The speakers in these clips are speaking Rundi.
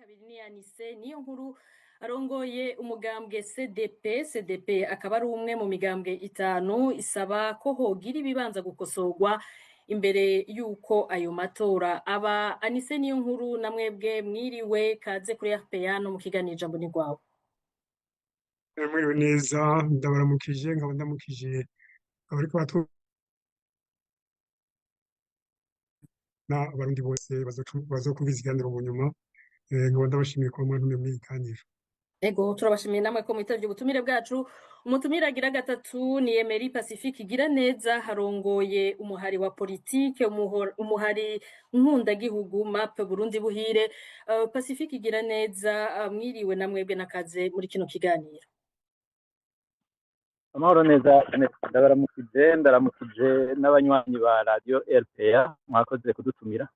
kabiri ni Anise niyo nkuru arongoye umugambwe CDP akaba ari umwe mu migambwe itanu isaba ko hogira ibibanza gukosorwa imbere yuko ayo matora aba. Anise niyo nkuru na mwebwe mwiriwe kaze kuri RPA no mu kiganiro ijambo ni rwawe. Mwiriwe neza ndabaramukije nkaba ndamukije abariko batwumva abarundi bose bazokumva ikiganiro mu nyuma nkaba ndabashimiye kuba mwantumiye muri iki kiganiro. Ego turabashimiye namwe ko mwitavye ubutumire bwacu. Umutumire agira gatatu ni Emery Pacifique Igiraneza harongoye umuhari wa politike umuhari nkundagihugu MAP Burundi Buhire. Pacifique Igiraneza mwiriwe na mwebwe nakaze muri kino kiganiro. Amahoro neza ndabaramukije n'abanywanyi ba radio RPA mwakoze kudutumira.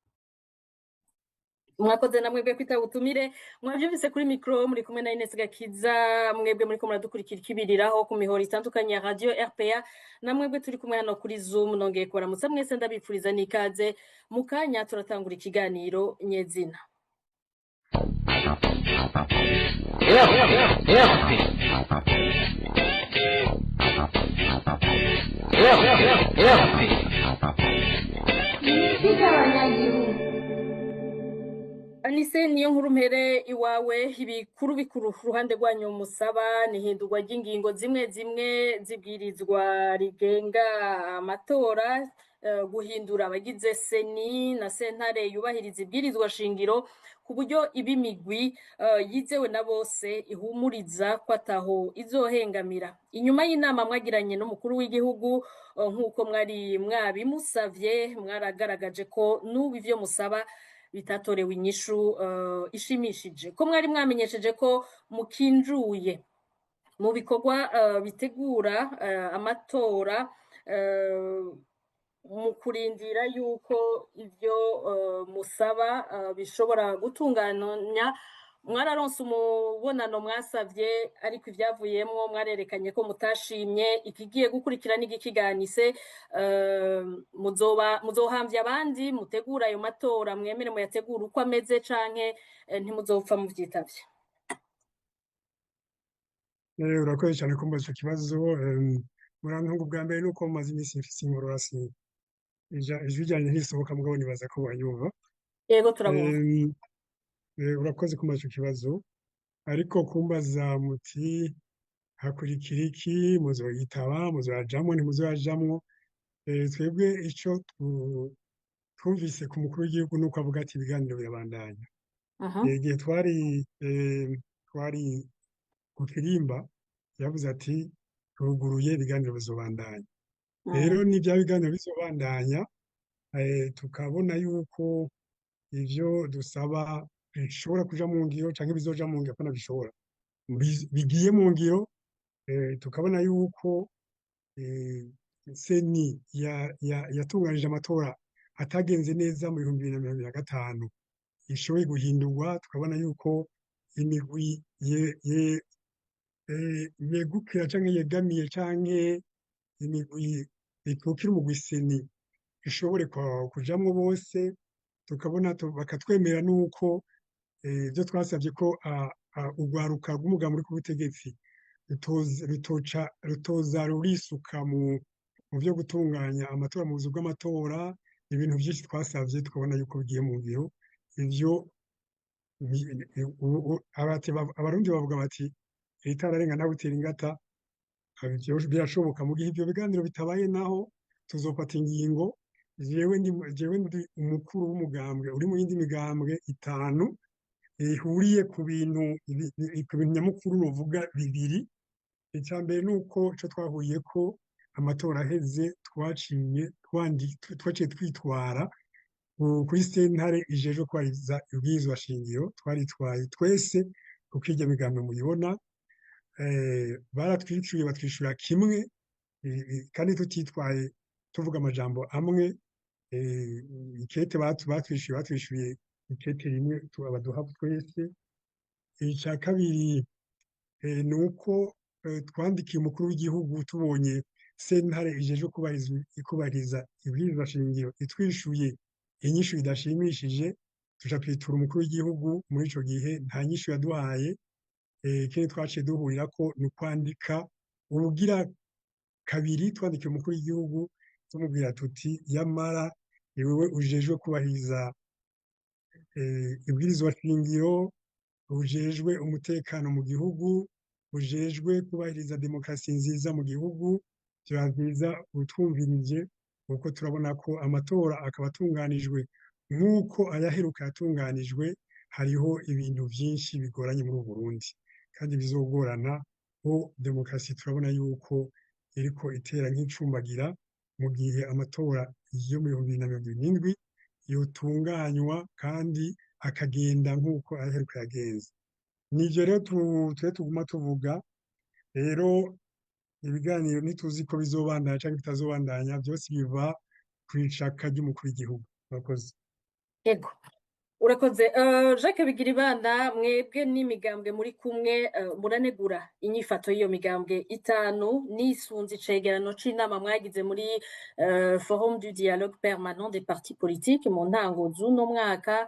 Mwakoze namwe bwe kwita ubutumire mwavyumvise kuri micro muri kumwe na Ines Gakiza mwebwe muri ko muradukurikira ikibiriraho ku mihoro itandukanye ya radio RPA namwe bwe turi kumwe hano kuri Zoom nongeye kubaramutsa mwese ndabipfuriza nikaze mu kanya turatangura ikiganiro nyezina. Anise niyo nkuru mpere iwawe ibikuru bikuru ruhande rwanyu musaba nihindurwa ry'ingingo zimwe zibwirizwa rigenga amatora, guhindura abagize seni na sentare yubahiriza ibwirizwa shingiro ku buryo ibimigwi yizewe na bose ihumuriza ko ataho izohengamira. Inyuma y'inama mwagiranye n'umukuru w'igihugu nk'uko mwari mwabimusavye mwaragaragaje ko n'ubu ivyo musaba bitatorewe inyishu ishimishije ko mwari mwamenyesheje ko mukinjuye mu bikorwa bitegura amatora mu kurindira yuko ivyo musaba bishobora gutunganya. Mwararonse umubonano mwasavye ariko ivyavuyemwo mwarerekanye ko mutashimye ikigiye gukurikira n'igikiganise. Muzohamvya abandi mutegura ayo matora mwemere muyategura uko ameze canke ntimuzopfa muvyitavye. Urakoze cyane kumbaza ico kibazo. Murantunga ubwa mbere nuko mumaze iminsi mfise inkororasi ijwi ryanje ntisohoka mugabo nibaza ko banyumva. Yego turabumva. Urakoze kumbaza ico kibazo ariko kumbaza muti hakurikira iki, muzoyitaba muzoyajamwo ntimuzoyajamwo. Twebwe ico twumvise ku mukuru w'igihugu nuko avuga ati ibiganiro birabandanya. Igihe twari ku kirimba yavuze ati turuguruye ibiganiro bizobandanya. Rero ni bya biganiro bizobandanya tukabona yuko ivyo dusaba bishobora kuja mu ngiro canke bizoja mu ngiro kana bishobora bigiye mu ngiro. Tukabona yuko seni yatunganije amatora atagenze neza mu 2025 ishoboye guhindurwa. Tukabona yuko imigwi yegukira canke yegamiye canke imigwi ikukira umugwi seni ishobore kujamwo bose. Tukabona bakatwemera nuko ivyo twasavye ko urwaruka rw'umugambi uri ku butegetsi rutoza rurisuka mu vyo gutunganya amatora mu buzu bw'amatora. Ibintu vyinshi twasavye tukabona yuko bigiye mu ngiro. Ivyo abarundi bavuga bati itararenga ntawutera ingata. Birashoboka mu gihe ivyo biganiro bitabaye naho tuzofata ingingo. Jewe ndi umukuru w'umugambwe uri mu yindi migambwe itanu ihuriye ku bintu nyamukuru novuga bibiri. Ica mbere nuko ico twahuriyeko amatora aheze twaciye twitwara kuri sentare ijejwe kubahiriza ibwirizwa shingiro. Twaritwaye twese kuko iryo migambwe muyibona. Baratwishuye batwishura kimwe kandi tutitwaye tuvuga amajambo amwe. Ikete batwishuye ikete rimwe baduha twese. Ica kabiri nuko twandikiye umukuru w'igihugu tubonye sentare ijejwe kubahiriza ibwirizwa shingiro itwishuye inyishu idashimishije. tuja kwitura umukuru w'igihugu muri ico gihe nta nyishu yaduhaye. Ikindi twaciye duhurirako ni ukwandika ubugira kabiri, twandikiye umukuru w'igihugu tumubwira tuti yamara ni wewe ujejwe kubahiriza ibwirizwa shingiro, ujejwe umutekano mu gihugu, ujejwe kubahiriza demokarasi nziza mu gihugu, vyoba vyiza utwumvirije kuko turabona ko amatora akaba atunganijwe nk'uko ayaheruka yatunganijwe. Hariho ibintu vyinshi bigoranye muri Burundi kandi bizogorana ko demokarasi turabona yuko iriko itera nk'icumbagira mu gihe amatora yo mu 2027 yotunganywa kandi akagenda nk'uko ayaheruka yagenze. Nivyo rero twe tuguma tuvuga rero ibiganiro ntituzi ko bizobandanya canke bitazobandanya, vyose biva kw'ishaka ry'umukuru w'igihugu. Murakoze. Ego urakoze Jacques Bigirimana, mwebwe n'imigambwe muri kumwe muranegura inyifato y'iyo migambwe itanu nisunze icegerano c'inama mwagize muri forum du dialogue permanent des partis politiques mu ntango z'uno mwaka.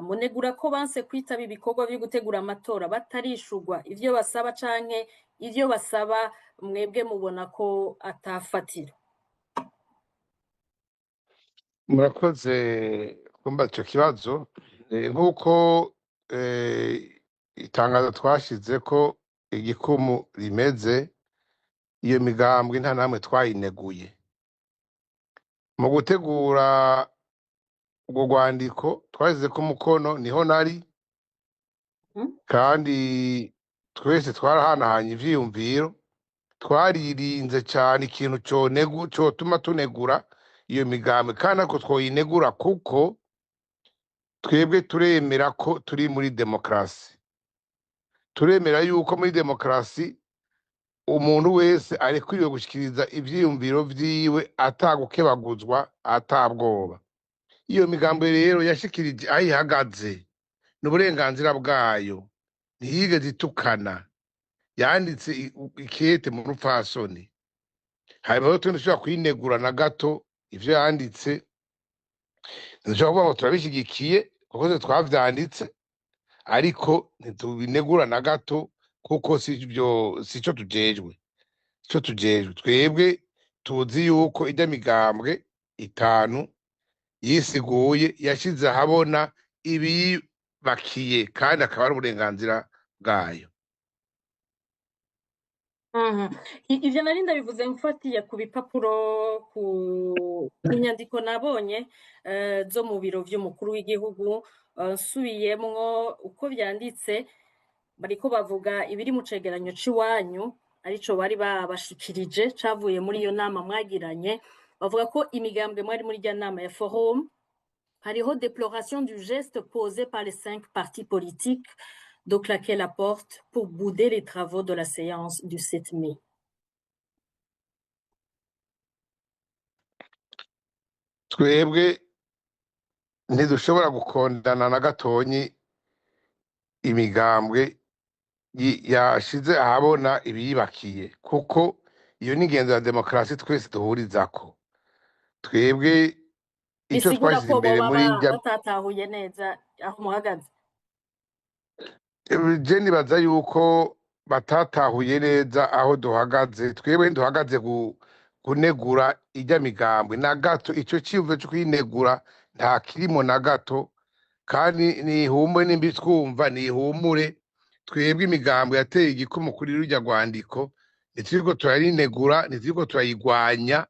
Munegura ko banse kwitaba ibikorwa vyo gutegura amatora batarishurwa ivyo basaba canke ivyo basaba mwebwe mubona ko atafatira. Murakoze kumba ico kibazo. Nk'uko itangazo twashize ko igikumu rimeze, iyo migambwe nta namwe twayineguye mu gutegura ubwo rwandiko. Twashyize ko umukono, niho nari, kandi twese twarahanahanye ivyiyumviro. Twaririnze cane ikintu cotuma tunegura iyo migambwe, kandi ako twoyinegura kuko twebwe turemera ko turi muri demokarasi. Turemera yuko muri demokarasi umuntu wese arekwiriwe gushikiriza ivyiyumviro vyiwe atagukebaguzwa, atabwoba. Iyo migambwe rero yashikirije aho ihagaze n'uburenganzira bwayo, ntiyigeze itukana, yanditse ikete mu rupfasoni. Hanyuma rero twende dushobora kuyinegura na gato ivyo yanditse, ntidushobora kuvuga ngo turabishigikiye kuko twe twavyanditse, ariko ntitubinegura na gato kuko sico tujejwe. Twebwe tuzi yuko irya migambwe itanu yisiguye, yashize ahabona ibibakiye, kandi akaba ari uburenganzira bwayo. Ivyo nari ndabivuze mfatiye ku bipapuro, ku inyandiko nabonye zo mu biro vy'umukuru w'igihugu. Nsubiyemwo uko vyanditse, bariko bavuga ibiri mu cegeranyo c'iwanyu arico bari babashikirije cavuye muri iyo nama mwagiranye. Bavuga ko imigambwe mwari muri rya nama ya forum hariho déploration du geste posé par les 5 partis politiques de claquer la porte pour bouder les travaux de la séance du 7 mai. Twebwe ntidushobora gukondana na gatonyi imigambwe yashize ahabona ibiyibakiye, kuko iyo ni ingendo ya demokarasi twese duhurizako. Twebwe ico twashyize imbere muri batatahuye neza aho muhagaze. Je nibaza yuko batatahuye neza aho duhagaze. Twebwe duhagaze kunegura irya migambwe na gato. Ico ciyumviro co kuyinegura nta kirimo na gato, kandi nihumure nimba twumva, nihumure. Twebwe imigambwe yateye igikumu kuri rurya rwandiko, ntituriko turarinegura, ntituriko turayigwanya,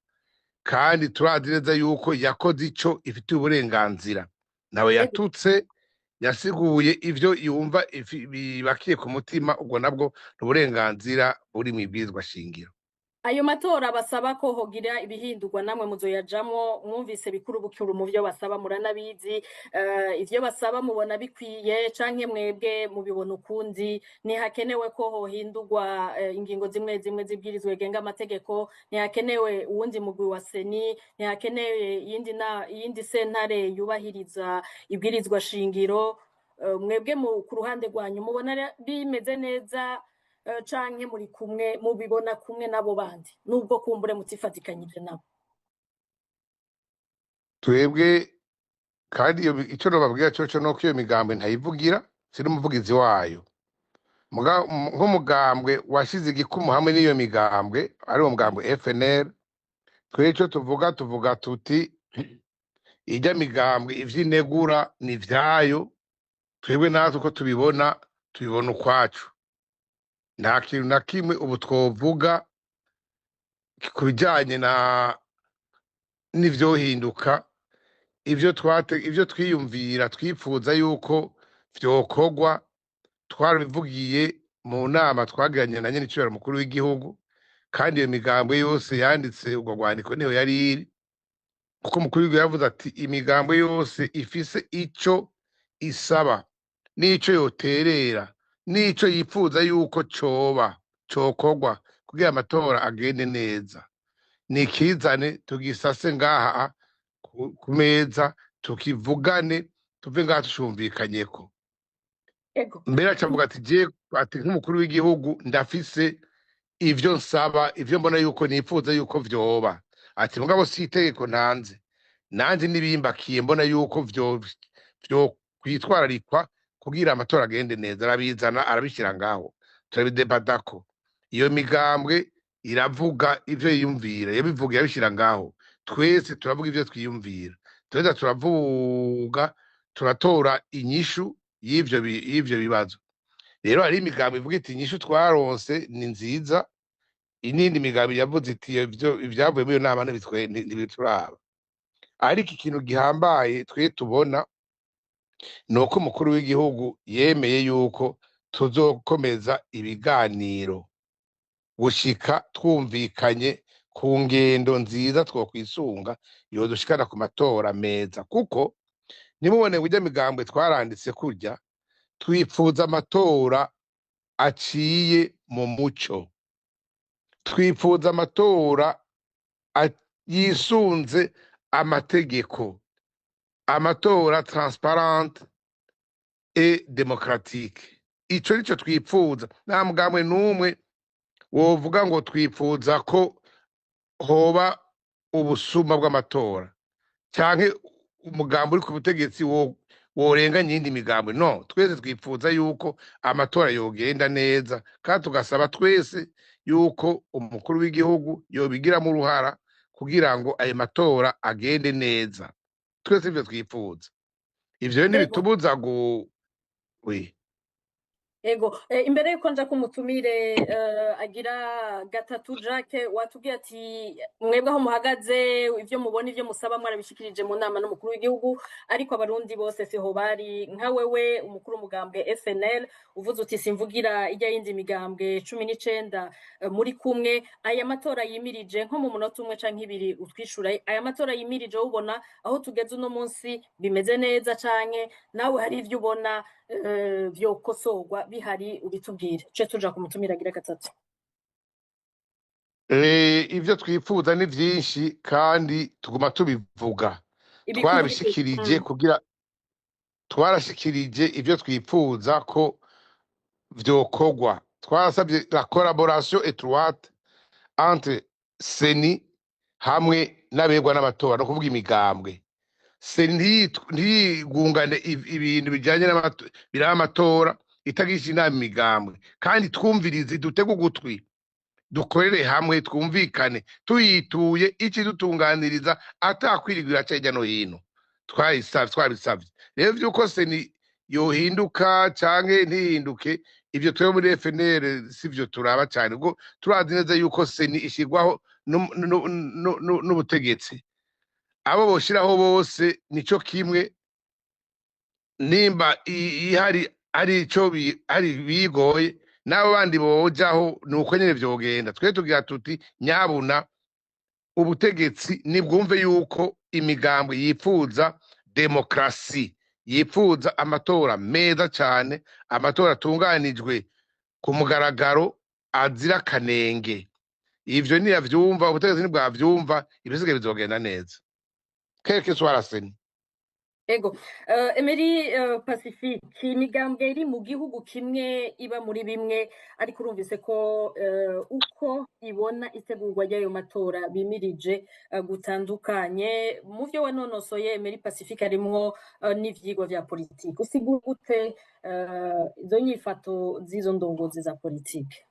kandi turazi neza yuko yakoze ico ifitiye uburenganzira. Nawe yatutse, yasiguye ivyo yumva bibakiye ku mutima, ubwo nabwo n'uburenganzira buri mw'ibwirizwa shingiro. Ayo matora basaba ko hogira ibihindurwa namwe muzoyajamwo. Mwumvise bikuru bukuru mu vyo basaba, muranabizi. Ivyo basaba mubona bikwiye canke mwebwe mubibona ukundi? Ntihakenewe ko hohindurwa ingingo zimwe zimwe zibwirizwa genga amategeko? Ntihakenewe uwundi mugwi wa seni? Ntihakenewe iyindi sentare yubahiriza ibwirizwa shingiro? Mwebwe ku ruhande rwanyu mubona bimeze neza canke muri kumwe mubibona kumwe nabo bandi, nubwo kumbure mutifatikanyije nabo? Twebwe kandi ico nobabwira coco nuko iyo migambwe ntayivugira siri umuvugizi wayo nk'umugambwe washize igikumu hamwe n'iyo migambwe ari uwo mugambwe FNL twebwe ico tuvuga tuti ijya migambwe ivy'inegura ni vyayo twebwe natwe uko tubibona ukwacu nta kintu na kimwe ubu twovuga ku bijanye n'ivyohinduka ivyo twiyumvira twipfuza yuko vyokorwa twarabivugiye mu nama twagiranye na nyenicubahiro mukuru w'igihugu kandi iyo migambwe yose yanditse ubwo rwandiko niho yari iri kuko umukuru w'igihugu yavuze ati imigambwe yose ifise ico isaba n'ico yoterera n'ico yipfuza yuko cokorwa kugira amatora agende neza nikizane tugisase ngaha ku meza tukivugane tuve ngaha tucumvikanyeko mbere acavuga ati nk'umukuru w'igihugu ndafise ivyo nsaba ivyo mbona yuko nipfuza yuko vyoba ati mugabo si itegeko ntanze nanje nibimbakiye mbona yuko vyo kwitwararikwa kugira amatora agende neza arabizana arabishira ngaho turabidebadako iyo migambwe iravuga ivyo yiyumvira yabivuga yabishira ngaho twese turavuga ivyo twiyumvira tweza turavuga turatora inyishu y'ivyo bibazo rero hari imigambi ivuga iti inyishu twaronse ni nziza inindi migambi yavuze iti ivyavuye muri iyo nama ntibituraba ariko ikintu gihambaye twe tubona nuko umukuru w'igihugu yemeye yuko tuzokomeza ibiganiro gushika twumvikanye ku ngendo nziza twokwisunga yodushikana ku matora meza kuko nimubone burya migambwe twaranditse kurya twipfuza amatora aciye mu muco twipfuza amatora yisunze amategeko amatora transparente et démocratique ico nico twipfuza nta mugambwe n'umwe wovuga ngo twipfuza ko hoba ubusuma bw'amatora canke umugambi uri ku butegetsi worenganya iyindi migambwe no twese twipfuza yuko amatora yogenda neza kandi tugasaba twese yuko umukuru w'igihugu yobigiramo uruhara kugira ngo ayo matora agende neza twese ivyo twipfuza ivyo ntibitubuza Ego, imbere yuko nja kumutumire agira gatatu Jacques watubwiye ati mwebwe aho muhagaze ivyo mubona ivyo musaba mwarabishikirije mu nama n'umukuru w'igihugu ariko abarundi bose siho bari nka wewe umukuru umugambwe FNL uvuze uti simvugira ijya yindi migambwe 19 muri kumwe aya matora yimirije nko mu munota umwe canke ibiri utwishura aya matora yimirije ubona aho tugeze uno munsi bimeze neza canke nawe hari ivyo ubona vyokosorwa bihari ubitubwire ce tuja kumutumira agira gatatu ivyo twifuza ni vyinshi kandi tuguma tubivuga twarashikirije ivyo twifuza ko vyokorwa twarasabye la collaboration étroite entre seni hamwe n'abegwa n'amatora no kuvuga imigambwe ntiyigungane ibintu bijanye biraba amatora itagisha inama imigambwe kandi twumvirize dutege ugutwi dukorere hamwe twumvikane tuyituye iki dutunganiriza atakwirigwira hirya no hino twabisavye rero vyuko seni yohinduka canke ntihinduke ivyo twebwe muri FNL sivyo turaba cane ubwo turazi neza yuko seni ishirwaho n'ubutegetsi abo boshiraho bose nico kimwe nimba ihari ari ico ari bigoye n'abo bandi bojaho nuko nyene vyogenda twe tugira tuti nyabuna ubutegetsi nibwumve yuko imigambo yipfuza demokrasi yipfuza amatora meza cane amatora atunganijwe ku mugaragaro azira kanenge ivyo niyavyumva ubutegetsi nibwavyumva ibisigaye bizogenda neza quelque soit la scène Ego, Emery Pacifique, imigambwe iri mu gihugu kimwe iba muri bimwe, ariko urumvise ko uko ibona itegurwa ry'ayo matora bimirije gutandukanye. Mu vyo wanonosoye Emery Pacifique harimwo n'ivyigwa vya politike. Usigura gute izo nyifato z'izo ndongozi za politike?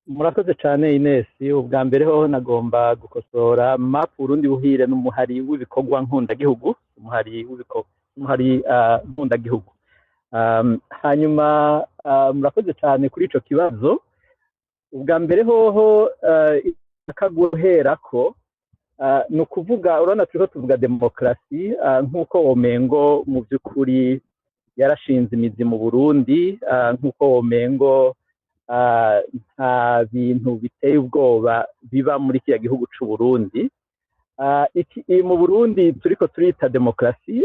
murakoze cyane Ines, ubwa mbere ho nagomba gukosora map Burundi buhire n'umuhari w'ibikorwa nkundagihugu, umuhari nkundagihugu. Hanyuma murakoze cyane kuri ico kibazo. Ubwa mbere hoho akaguhera ko ni ukuvuga, urabona turiko tuvuga demokarasi nk'uko womengo mu by'ukuri yarashinze imizi mu Burundi, nk'uko womengo nta bintu biteye ubwoba biba muri kiriya gihugu c'u Burundi. Mu Burundi turiko turita demokarasi,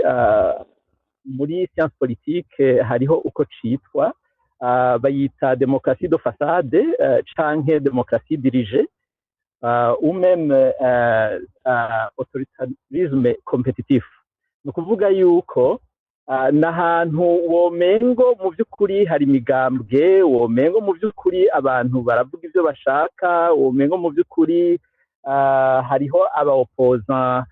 muri science politique hariho uko citwa, bayita demokarasi de façade canke demokarasi dirigée, ou même autoritarisme compétitif. Ni ukuvuga yuko n'ahantu womengo mu by'ukuri hari imigambwe, womengo mu by'ukuri abantu baravuga ivyo bashaka, womengo mu by'ukuri hariho aba-opposant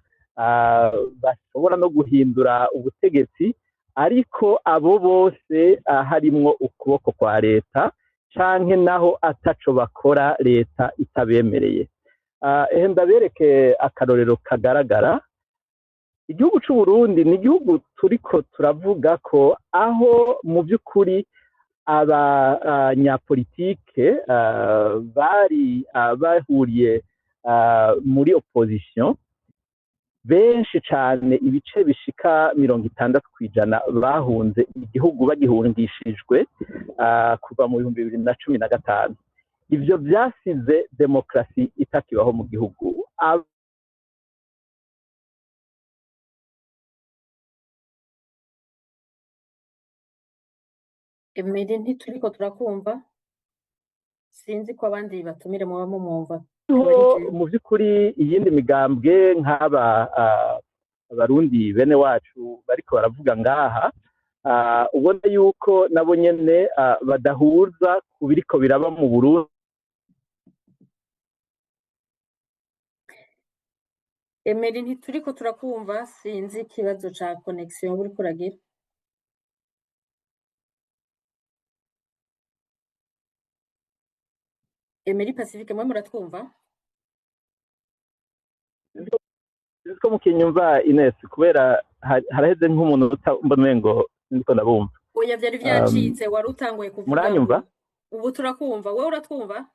bashobora no guhindura ubutegetsi, ariko abo bose harimwo ukuboko kwa leta canke naho ataco bakora leta itabemereye. Ndabereke akarorero kagaragara. Igihugu c'u Burundi ni igihugu turiko turavuga ko aho mu by'ukuri abanyapolitike bari bahuriye muri opposition, benshi cane ibice bishika 60% bahunze igihugu bagihungishijwe kuva mu 2015. Ivyo vyasize demokarasi itakibaho mu gihugu. Emery ntituriko turakumva, sinzi ko abandi batumire muba mumwumva. Mu by'ukuri iyindi migambwe nk'aba abarundi bene wacu bariko baravuga ngaha, ubona yuko nabo nyene badahuza ku biriko biraba mu Burundi. Emery ntituriko turakumva, sinzi ikibazo ca connection uriko uragira. Emery Pacifique, mwe muratwumva? Ko mukinyumva Ines, kubera haraheze nk'umuntu mbona umengo ndiko ndabumva. Oya, vyari vyacitse, wari utanguye kuvuga. Muranyumva? Ubu turakumva. Wewe uratwumva?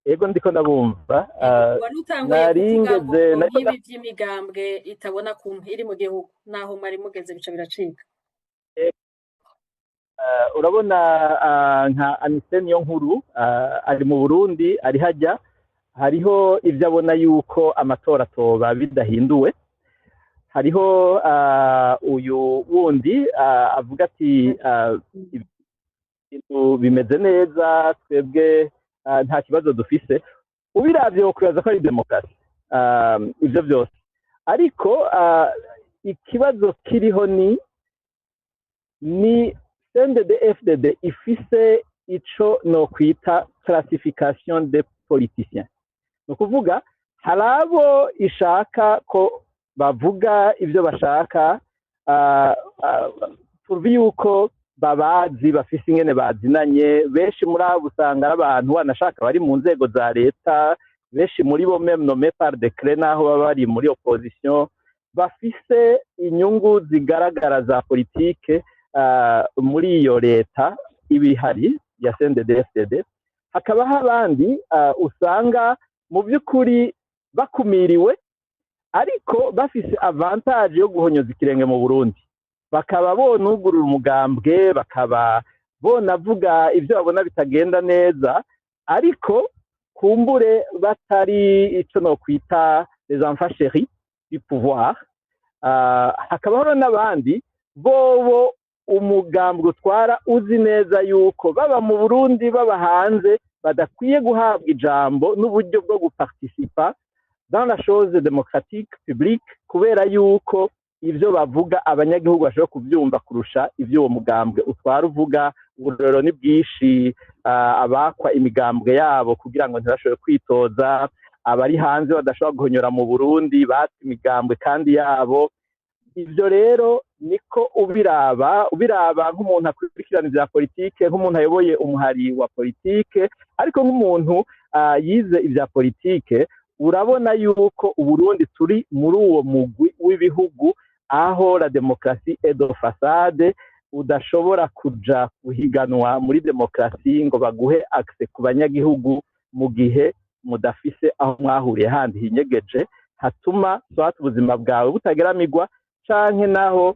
Ego ndiko ndabumva. Wari utanguye kuvuga ngo nk'ibi vy'imigambwe itabona kumwe iri mu gihugu, naho mwari mugeze bica biracika. Urabona nka Anise Niyonkuru ari mu Burundi, ari hajya, hariho ivyo abona yuko amatora atoba bidahinduwe. Hariho uyu wundi avuga ati ibintu bimeze neza, twebwe nta kibazo dufise. Ubiravye wokwibaza ko ari demokarasi ivyo vyose, ariko ikibazo kiriho ni CNDD-FDD ifise ico no kwita classification des politiciens. No kuvuga hari abo ishaka ko bavuga ivyo bashaka, tuvi yuko babazi bafise ingene bazinanye. Benshi muri abo usanga ari abantu banashaka bari mu nzego za leta, benshi muri bo même nommé par décret, naho baba bari muri opposition, bafise inyungu zigaragara za politike muri iyo leta ibihari ya CNDD-FDD. Hakabaho abandi usanga mu by'ukuri bakumiriwe, ariko bafise avantage yo guhonyoza ikirenge mu Burundi, bakaba bonugurura umugambwe, bakaba bonavuga ivyo babona bitagenda neza, ariko kumbure batari ico no kwita les enfants chéris du pouvoir. Hakabaho n'abandi bobo umugambwe utwara uzi neza yuko baba mu Burundi baba hanze badakwiye guhabwa ijambo n'uburyo bwo guparticipa dans la chose démocratique publique kubera yuko ivyo bavuga abanyagihugu bashobora kuvyumva kurusha ivyo uwo mugambwe utwara uvuga. Uburero ni bwinshi, abakwa imigambwe yabo kugira ngo ntibashobore kwitoza, abari hanze badashobora guhonyora mu Burundi batse imigambwe kandi yabo. Ivyo rero niko ubiraba nk'umuntu akurikirana ivya politike, nk'umuntu ayoboye umuhari wa politike, ariko nk'umuntu yize ivya politike, urabona yuko Uburundi turi muri uwo mugwi w'ibihugu aho la démocratie est de façade, udashobora kuja guhiganwa muri demokarasi ngo baguhe accès ku banyagihugu mu gihe mudafise aho mwahuriye handi hinyegeje hatuma swat ubuzima bwawe butageramirwa canke naho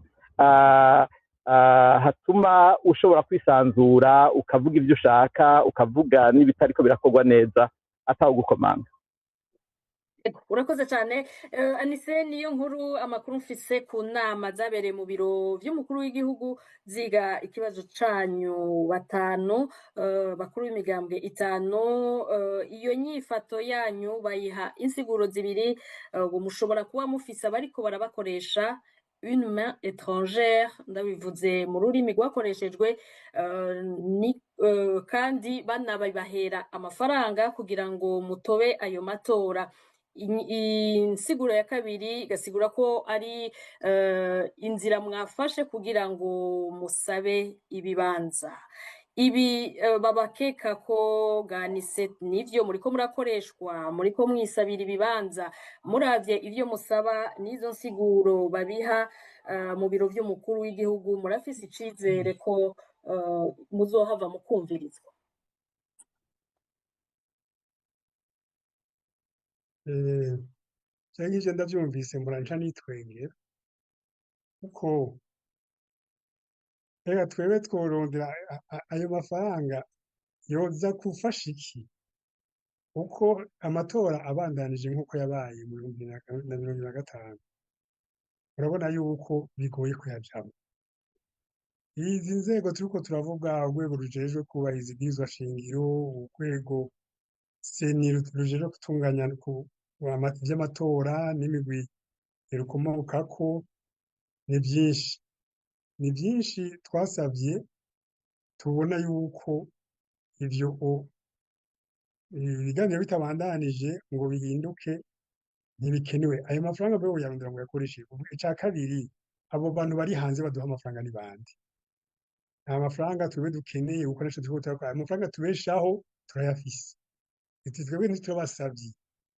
hatuma ushobora kwisanzura ukavuga ivyo ushaka, ukavuga n'ibitariko birakorwa neza ataho gukomanga. Urakoze cyane Anise, niyo nkuru amakuru mfise ku nama zabereye mu biro vy'umukuru w'igihugu ziga ikibazo canyu batanu bakuru b'imigambwe itanu. Iyo nyifato yanyu bayiha insiguro zibiri, mushobora kuba mufise abariko barabakoresha une main étrangère, ndabivuze mu rurimi rwakoreshejwe, kandi banabibahera amafaranga kugira ngo mutobe ayo matora. Insiguro ya kabiri igasigura ko ari inzira mwafashe kugira ngo musabe ibibanza. Ibi babakeka ko Ganise nivyo muriko murakoreshwa, muriko mwisabira ibibanza, muravye ivyo musaba n'izo nsiguro babiha mu biro vy'umukuru w'igihugu, murafise icizere ko muzohava mukumvirizwa? cyangwa ivyo ndavyumvise muranca nitwengera kuko reka twebwe tworondera ayo mafaranga yoza gufasha iki, kuko amatora abandanije nk'uko yabaye mu 2025 urabona yuko bigoye kuyajamwo. Izi nzego turiko turavuga, urwego rujejwe kubahiriza ibwirizwa shingiro, urwego seni rujejwe gutunganya vy'amatora n'imigwi irukomokako, ni vyinshi twasavye, tubona yuko ivyo ibiganiro bitabandanije ngo bihinduke ntibikenewe. Ayo mafaranga bwo yarondera ngo yakoreshe. Ica kabiri, abo bantu bari hanze baduha amafaranga ni bande? Nta mafaranga twebwe dukeneye gukoresha, ayo mafaranga tubeshaho turayafise, twebwe ntiturabasavye.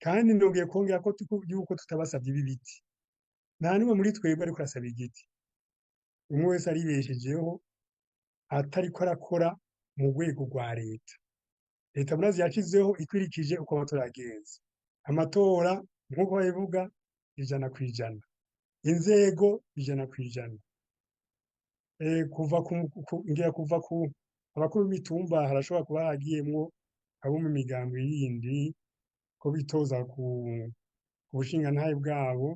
Kandi ndongeye kongera ko yuko tutabasavye ibi biti, nta nimwe muri twebwe ariko arasaba igiti. Umwe wese aribeshejeho atariko arakora mu rwego rwa leta. Leta murazi yacizeho ikurikije uko amatora yagenze. Amatora nk'uko babivuga 100%, inzego 100%. Kuva ku abakuru b'imitumba harashobora kuba hagiyemwo abo mu migambi yindi ko bitoza ku bushingantahe bwabo,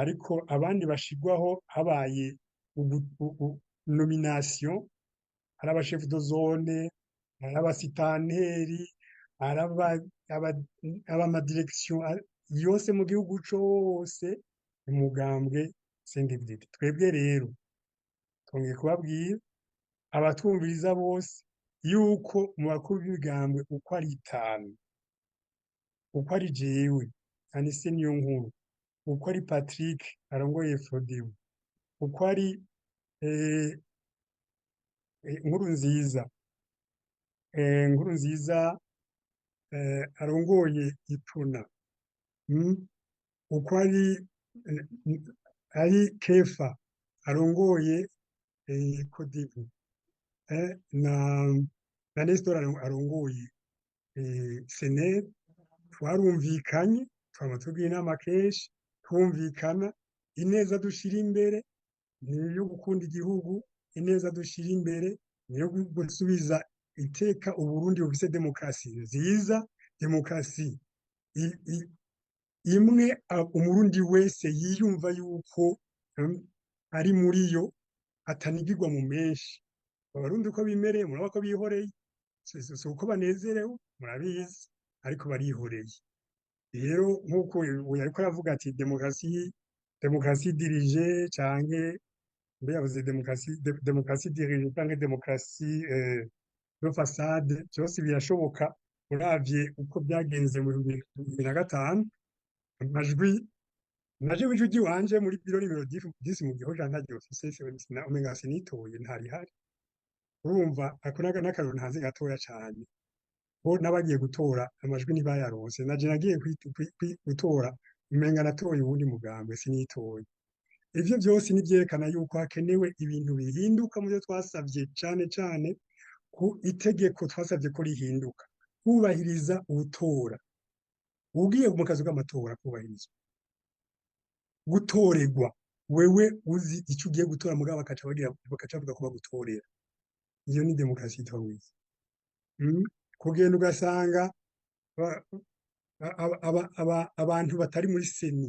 ariko abandi bashigwaho habaye nomination, ari abashefu de zone, ari abasitanteri, ari abamadirektion yose mu gihugu cose, umugambwe CNDD-FDD. Twebwe rero twongeye kubabwira abatwumviriza bose yuko mu bakuru b'imigambwe uko ari 5, uko ari jewe Anise Niyonkuru, uko ari Patrick arongoye Frodebu, uko ari Nkurunziza arongoye Ipuna, uko ari Kefa arongoye Kodibu, na Nestor arongoye Seneri. Twarumvikanye, twama tugira inama kenshi, twumvikana ineza dushira imbere niyo gukunda igihugu, ineza dushira imbere niyo gusubiza iteka Uburundi bufise demokarasi nziza, demokarasi imwe umurundi wese yiyumva yuko ari muri yo, atanigirwa mu menshi. Abarundi uko bimereye muraba ko bihoreye, si uko banezerewe murabizi, ariko barihoreye. rero nk'uko uyu ariko aravuga ati demokarasi dirije canke mbe yavuze demokarasi dirije canke demokarasi de façade byose birashoboka uravye uko byagenze mu 2005 amajwi naje w'ijwi ry'iwanje muri biro nimero 10 mu gihoja ntaryo ofise na omenga sinitoye ntari hari urumva akonaga n'akaroro ntazi gatoya cyane bo n'abagiye gutora amajwi ntibayaronse naje nagiye gutora umenga natoye uwundi mugambwe sinitoye ivyo byose nivyerekana yuko hakenewe ibintu bihinduka mu byo twasavye cane cane ku itegeko twasavye ko rihinduka kubahiriza ubutora ugiye mu kazi k'amatora kubahiriza gutorerwa wewe uzi icyo ugiye gutora mugabo bakaca bavuga ko bagutorera iyo ni demokarasi itawize kugenda ugasanga abantu batari muri seni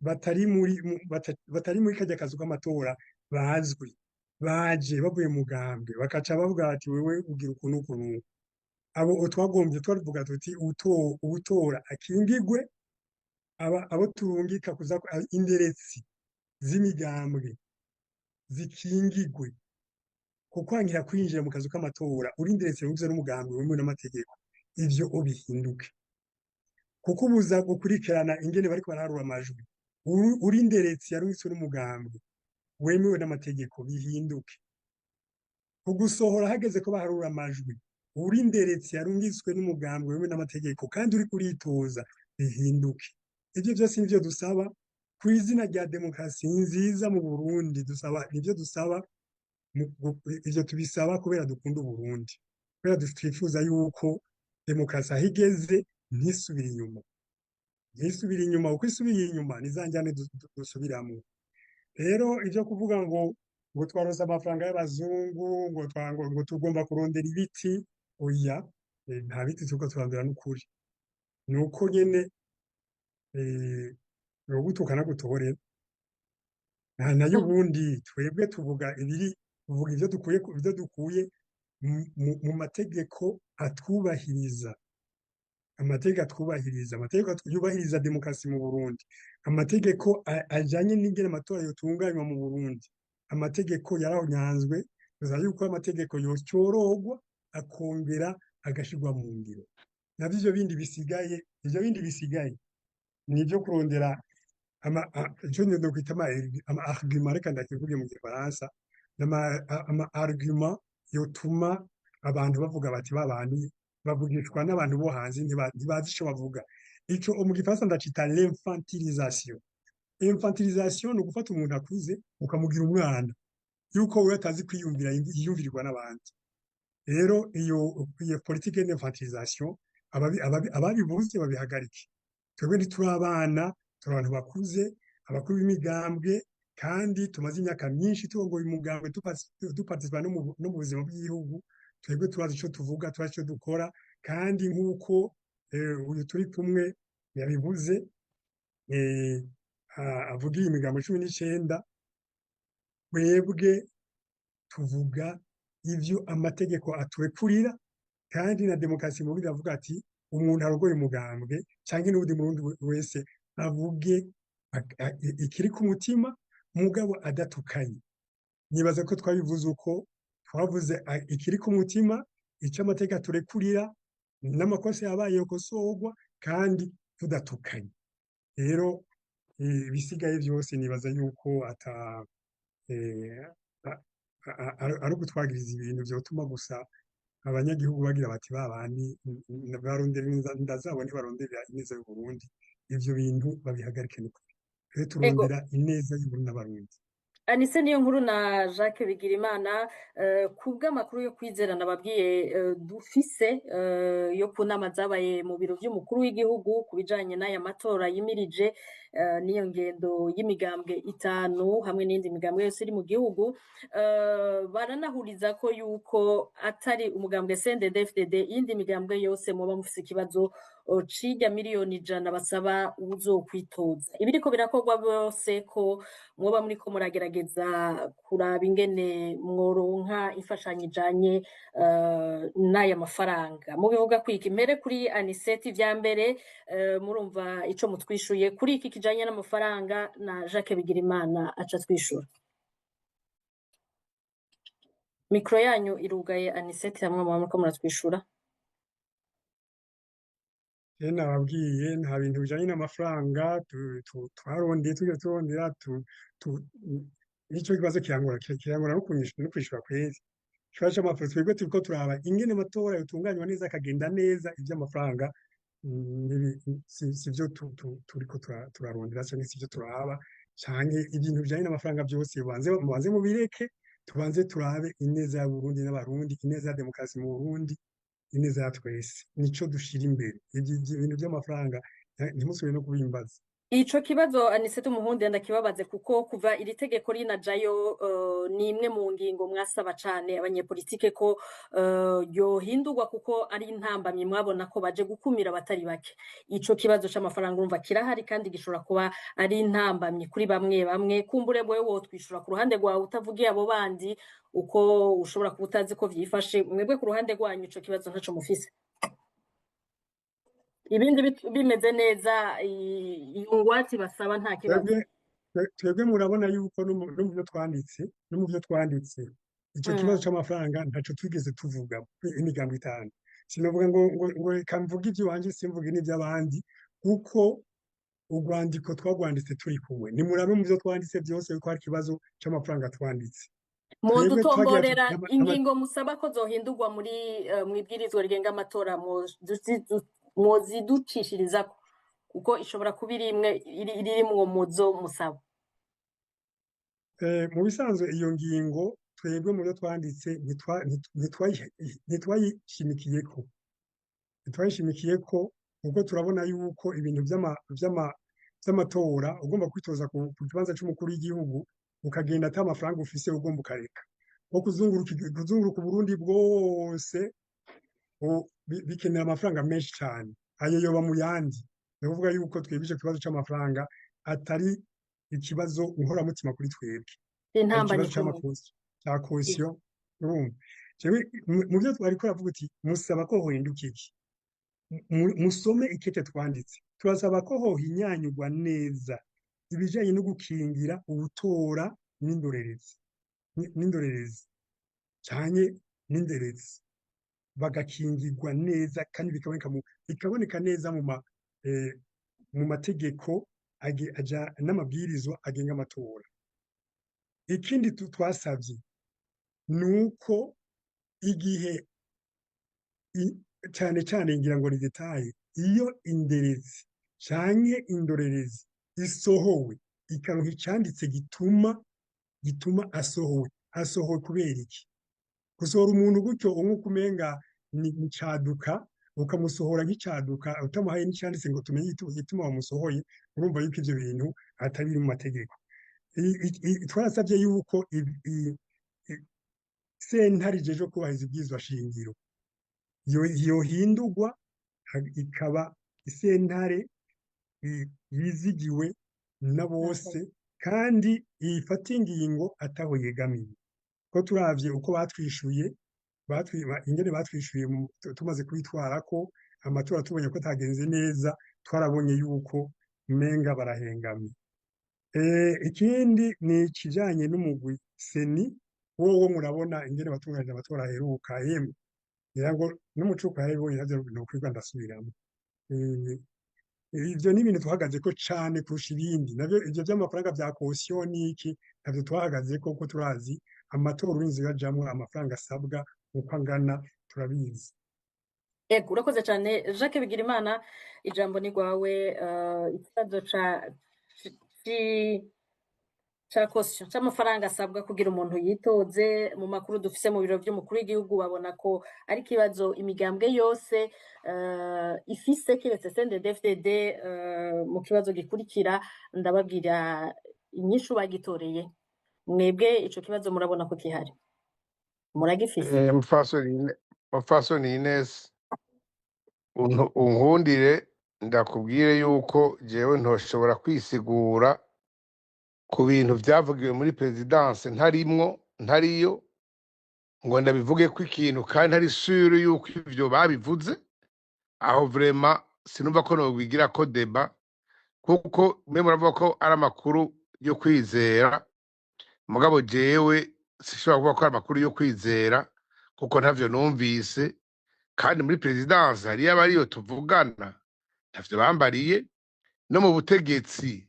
batari muri kajya kazi k'amatora bazwi baje bavuye mugambwe bakaca bavuga bati wewe ugira ukuntu ukuntu abo twagombye twavuga tuti ubutora akingigwe abo turungika kuza inderetsi z'imigambwe zikingigwe kukwangira kwinjira mu kazi k'amatora uri inderetsi rugize n'umugambwe wemewe n'amategeko ivyo obihinduke kuko ubuza gukurikirana ingene bariko baraharura amajwi uri inderetsi yarungitswe n'umugambwe wemewe n'amategeko bihinduke kugusohora hageze ko baharura amajwi uri inderetsi yarungitswe n'umugambwe wemewe n'amategeko kandi uri kuritoza bihinduke ivyo byose nivyo dusaba ku izina rya demokarasi nziza mu Burundi nivyo dusaba ivyo tubisaba kubera dukunda Uburundi kubera twifuza yuko demokarasi aho igeze ntisubire inyuma uko isubiriye inyuma nizanjyane dusubiramwo rero ivyo kuvuga ngo twaronse amafaranga y'abazungu ngo tugomba kurondera ibiti oya nta biti turiko turandura n'ukuri nuko nyene gutukana gutorera nayo ubundi twebwe tuvuga ivyo dukuye mu mategeko atwubahiriza amategeko yubahiriza demokarasi mu Burundi amategeko ajanye n'ingene amatora yotunganywa mu Burundi amategeko yarahonyanzwe biza yuko amategeko yocyorogwa akongera agashirwa mu ngiro navyo ivyo bindi bisigaye nivyo kurondera icyo no kwita ama argument reka ndakivuge mu gifaransa ama argument yotuma abantu bavuga bati babandi bavugishwa n'abantu bo hanze ntibazi ico bavuga ico mu gifaransa ndacita l'infantilisation ni ugufata umuntu akuze ukamugira umwana yuko we atazi kwiyumvira yiyumvirirwa n'abandi rero iyo politique d'infantilisation ababivuze babihagarike twebwe ntituri abana turi abantu bakuze abakuru b'imigambwe kandi tumaze imyaka myinshi turongoye umugambwe duparticipa no mu buzima bw'igihugu twebwe turazi ico tuvuga turazi ico dukora kandi nk'uko uyu turi kumwe yabivuze avugiye imigambo 19 twebwe tuvuga ivyo amategeko aturekurira kandi na demokarasi mu Burundi avuga ati umuntu arogoye umugambwe canke n'ubundi murundi wese avuge ikiri ku mutima mugabo adatukanye nibaza ko twabivuze uko twavuze ikiri ku mutima ico amategeko aturekurira n'amakosa yabaye yokosorwa kandi tudatukanye rero bisigaye byose nibaza yuko ari ugutwagiriza ibintu vyotuma gusa abanyagihugu bagira bati babandi barondera inda zabo ntibarondera ineza y'Uburundi ivyo bintu babihagarike n'ukuri rero turondera ineza y'Uburundi n'abarundi Anise niyo nkuru na Jacques Bigirimana kubw'amakuru yo kwizerana babwiye dufise yo kunama zabaye mu biro by'umukuru w'igihugu kubijanye n'aya matora yimirije n'iyo ngendo y'imigambwe itanu hamwe n'indi migambwe yose iri mu gihugu baranahuriza ko yuko atari umugambwe CNDD-FDD iyindi migambwe yose muba mufise ikibazo cirya miliyoni 100 basaba uzokwitoza ibiriko birakorwa byose ko mwoba muriko muragerageza kuraba ingene mworonka imfashanyo ijanye n'aya mafaranga mubivuga kwiki mbere kuri Aniseti vya mbere murumva ico mutwishuye kuri iki kijanye n'amafaranga na Jacques Bigirimana aca twishura mikro yanyu irugaye Aniseti hamwe muriko muratwishura nababwiye nta bintu bijanye n'amafaranga twarondeye tujya turondera nicyo kibazo kirangora no kwishura kwezi ikibazo c'amafaranga twebwe turiko turaba ingene amatora yotunganywa neza akagenda neza ivy'amafaranga sivyo turiko turarondera canke sivyo turaba canke ibintu bijanye n'amafaranga byose mubanze mubireke tubanze turabe ineza ya Burundi n'abarundi ineza ya demokarasi mu Burundi ineza ya twese nico dushira imbere ibintu by'amafaranga ntimusubire no kubimbaza ico kibazo Anisete Umuhundi ndakibabaze kuko kuva iri tegeko rinajayo ni imwe mu ngingo mwasaba cane abanyepolitike ko yohindurwa kuko ari intambamye mwabona ko baje gukumira abatari bake ico kibazo c'amafaranga urumva kirahari kandi gishobora kuba ari intambamye kuri bamwe bamwe kumbure bwe wotwishura ku ruhande rwawe utavugiye abo bandi uko ushobora kuba utazi ko vyifashe mwebwe ku ruhande rwanyu ico kibazo ntaco mufise ibindi bimeze neza ingwati basaba nta kibazo twebwe murabona yuko no mu byo twanditse ico kibazo c'amafaranga ntaco twigeze tuvuga imigambo itanu sinavuga ngo reka mvuge ivy'iwanje simvuge n'ivy'abandi kuko urwandiko twagwanditse turi kumwe nimurabe mu byo twanditse byose yuko hari ikibazo c'amafaranga twanditse mudutomborera ingingo musaba ko zohindurwa muri mwibwirizwa rigenga amatora mwoziducishirizako kuko ishobora kuba irimwo muzo musaba mu bisanzwe iyo ngingo twebwe mu byo twanditse ntitwayishimikiyeko kuko turabona yuko ibintu vy'amatora ugomba kwitoza ku kibanza c'umukuru w'igihugu ukagenda ata amafaranga ufise ugomba ukareka nko kuzunguruka Burundi bwose bikenera amafaranga menshi cyane ayo yoba mu yandi ni ukuvuga yuko twebwe ico kibazo c'amafaranga atari ikibazo nkoramutima kuri twebwe ikibazo ca kosiyo urumva mu byo twari koravuga uti musaba ko hohinduka iki musome ikete twanditse turasaba ko hohinyanyurwa neza ibijanye no gukingira ubutora n'indorerezi canke n'inderezi bagakingirwa neza kandi bikaboneka neza mu mategeko n'amabwirizwa agenga amatora ikindi twasavye nuko igihe cane ngira ngo ni detaye iyo inderezi canke indorerezi isohowe ikaronka icanditse gituma asohowe kubera iki gusohora umuntu gutyo umwuka umenga ni caduka ukamusohora nk'icaduka utamuhaye n'icanditse ngo tumenye igituma wamusohoye urumva yuko ivyo bintu atari biri mu mategeko twarasavye yuko sentare ijejwe kubahiriza ibwirizwa shingiro yohindurwa ikaba isentare yizigiwe na bose kandi ifata ingingo ataho yegamiye ko turavye uko batwishuye ingene batwishuye tumaze kubitwara ko amatora tubonye ko atagenze neza twarabonye yuko umenga barahengamye ikindi ni ikijanye n'umugwi seni wowo murabona ingene batunganije amatora aheruka yemwe ngira ngo n'umucuko yarabibonye navyo nokwirwa ndasubiramo ivyo ni ibintu tuhagazeko cane kurusha ibindi navyo ivyo vy'amafaranga vya kosiyo n'iki navyo twahagazeko kuko turazi amatora urinzi yajamwo amafaranga asabwa uko angana turabizi Ego urakoze cyane Jacques Bigirimana ijambo ni rwawe ikibazo cakosyo c'amafaranga asabwa kugira umuntu yitoze. Mu makuru dufise mu biro vy'umukuru w'igihugu babona ko ari ikibazo imigambwe yose ifise kiretse CNDD-FDD. Mu kibazo gikurikira ndababwira inyishu bagitoreye. Mwebwe ico kibazo murabona ko kihari, muragifise? Mupfasoni Ines, unkundire ndakubwire yuko jewe ntoshobora kwisigura ku bintu vyavugiwe muri perezidanse ntariyo ngo ndabivuge ko ikintu kandi ntari sure yuko ivyo babivuze. Aho vrema sinumva ko nobigira ko deba, kuko mwe muravuga ko ari amakuru yo kwizera, mugabo jewe sishobora kuvuga ko ari amakuru yo kwizera kuko ntavyo numvise. Kandi muri perezidanse hariyo abariyo tuvugana ntavyo bambariye, no mu butegetsi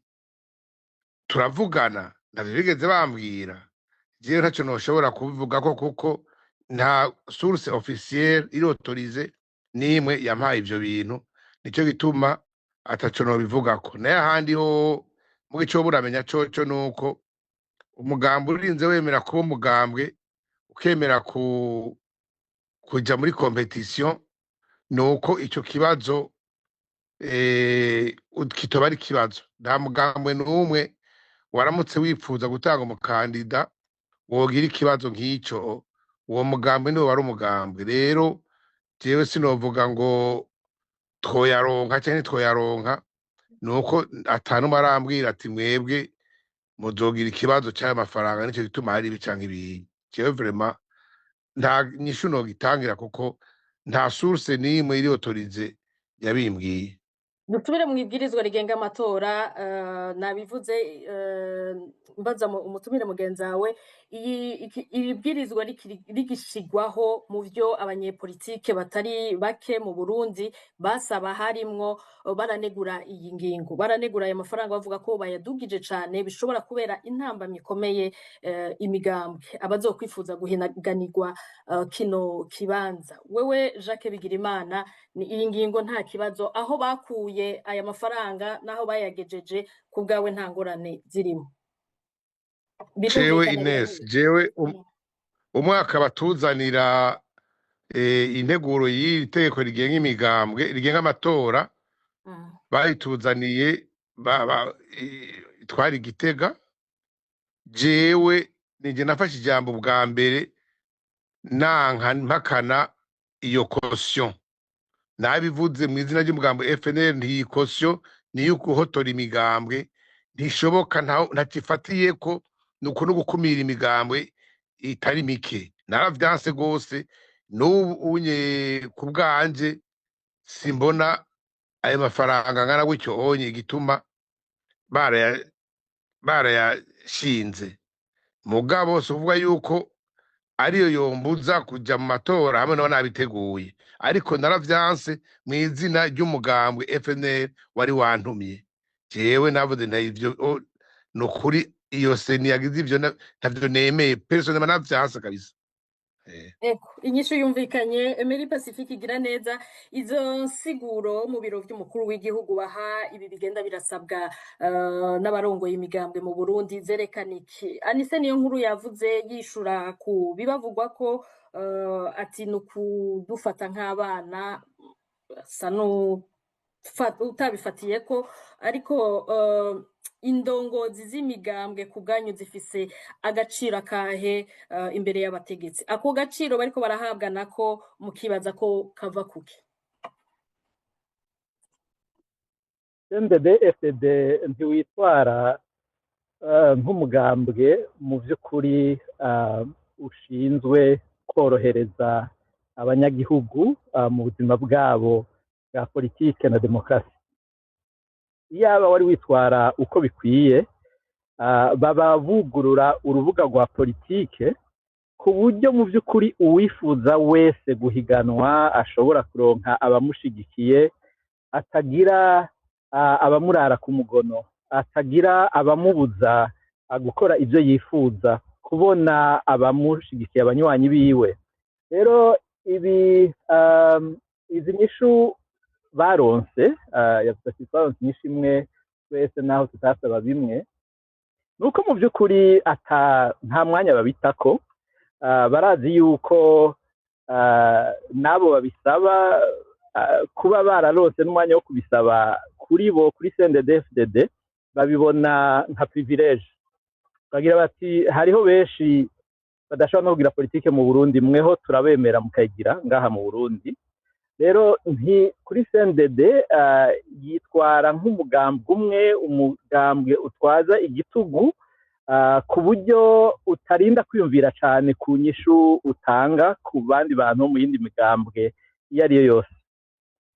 turavugana ntavyo bigeze bambwira. Jewe ntaco noshobora kubivugako kuko nta source officielle iri autorize nimwe yampaye ivyo bintu, nico gituma ataco nobivugako. Naye ahandi ho mu gico buramenya coco nuko umugambwe urinze wemera kuba umugambwe ukemera kuja muri competition, nuko ico kibazo kitoba ari ikibazo. Nta mugambwe n'umwe waramutse wifuza gutanga umukandida wogira ikibazo nk'ico. Uwo mugambwe niwe wari umugambwe. Rero jewe sinovuga ngo twoyaronka canke ntitwoyaronka, nuko atanumwe arambwira ati mwebwe muzogira ikibazo c'ayo mafaranga nico gituma hari ibi canke ibindi. Jewe vraiment nta nyishu nogitangira kuko nta source nimwe iri autorize yabimbwiye. Dutubire mu ibwirizwa rigenga amatora. Nabivuze mbaza umutumire mugenzi wawe, iri bwirizwa rigishigwaho mu vyo abanyepolitike batari bake mu Burundi basaba harimwo baranegura iyi ngingo, baranegura aya mafaranga bavuga ko bayadugije cane, bishobora kubera intambamyi ikomeye imigambwe abazokwifuza guhinaganirwa kino kibanza. Wewe Jacques Bigirimana, ni iyi ngingo nta kibazo aho bakuye aya mafaranga naho bayagejeje, ku bwawe nta ngorane zirimo? Jewe Ines, jewe umwaka batuzanira integuro y'iri tegeko rigenga imigambwe rigenga amatora bayituzaniye twari Gitega. Jewe nije nafashe ijambo bwa mbere nanka mpakana iyo caution. Nabivuze mu izina ry'umugambwe FNL nti caution ni yukuhotora imigambwe ntishoboka, ntacifatiyeko, nuko no gukumira imigambwe itari mike. Naravyanse gose, n'ubu unye ku bwanje simbona ayo mafaranga ngana gutyo onye igituma barayashinze. Mugabo sovuga yuko ariyo yombuza kuja mu matora hamwe nabo nabiteguye, ariko naravyanse mu izina ry'umugambwe FNL wari wantumye. Jewe navuze ntavyo nukuri, iyo seni yagize ivyo ntavyo nemeye personnellement, navyanse kabisa. Eko, inyishu yumvikanye. Emery Pacifique igira neza, izo nsiguro mu biro vy'umukuru w'igihugu baha ibi bigenda birasabwa n'abarongoye imigambwe mu Burundi zerekana iki? Anise niyo nkuru yavuze yishura ku bibavugwa ko ati nukudufata nk'abana, sa utabifatiye ko, ariko indongozi z'imigambwe ku bwanyu zifise agaciro akahe imbere y'abategetsi? Ako gaciro bariko barahabwa nako mukibaza ko kava kuki? CNDD-FDD ntiwitwara nk'umugambwe mu by'ukuri ushinzwe korohereza abanyagihugu mu buzima bwabo bwa politike na demokarasi. Yaba wari witwara uko bikwiye, baba bugurura urubuga rwa politike ku buryo mu by'ukuri uwifuza wese guhiganwa ashobora kuronka abamushigikiye, atagira abamurara ku mugono, atagira abamubuza gukora ibyo yifuza, kubona abamushigikiye abanywanyi biwe. Rero izi nyishu baronse, baronse inyishu imwe twese naho tutasaba bimwe, nuko mu by'ukuri nta mwanya babitako. Barazi yuko n'abo babisaba kuba bararose n'umwanya wo kubisaba kuri bo kuri CNDD-FDD babibona nka privilege. Bagira bati hariho benshi badashobora no kugira politike mu Burundi, mweho turabemera mukayigira ngaha mu Burundi. Rero kuri CNDD yitwara nk'umugambwe umwe, umugambwe utwaza igitugu ku buryo utarinda kwiyumvira cyane ku nyishu utanga ku bandi bantu mu yindi migambwe iyo ari yo yose.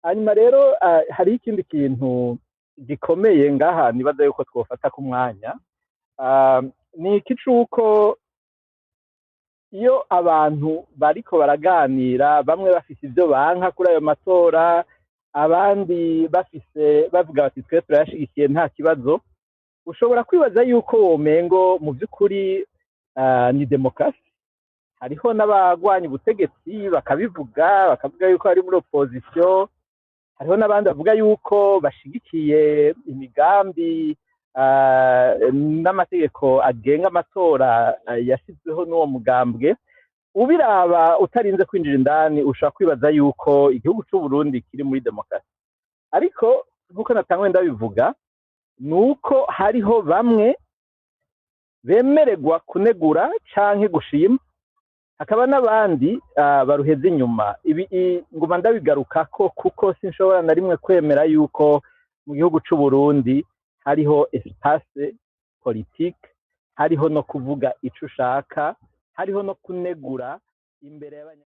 Hanyuma rero hari ikindi kintu gikomeye ngaha nibaza yuko twofata ku mwanya, ni iki c'uko iyo abantu bariko baraganira, bamwe bafise ibyo banka kuri ayo matora, abandi bavuga bati twe turayashigikiye nta kibazo, ushobora kwibaza yuko womengo mu by'ukuri ni demokarasi. Hariho n'abagwanya ubutegetsi bakavuga yuko ari muri opposition, hariho n'abandi bavuga yuko bashigikiye imigambi n'amategeko agenga amatora yashyizweho n'uwo mugambwe. Ubiraba utarinze kwinjira indani ushobora kwibaza yuko igihugu cy'u Burundi kiri muri demokarasi. Ariko nk'uko natangwe ndabivuga, nuko hariho bamwe bemererwa kunegura canke gushima, hakaba n'abandi baruheza inyuma. Ibi nguma ndabigarukako kuko sinshobora na rimwe kwemera yuko mu gihugu cy'u Burundi hariho espace politique, hariho no kuvuga ico ushaka, hariho no kunegura imbere y'abanya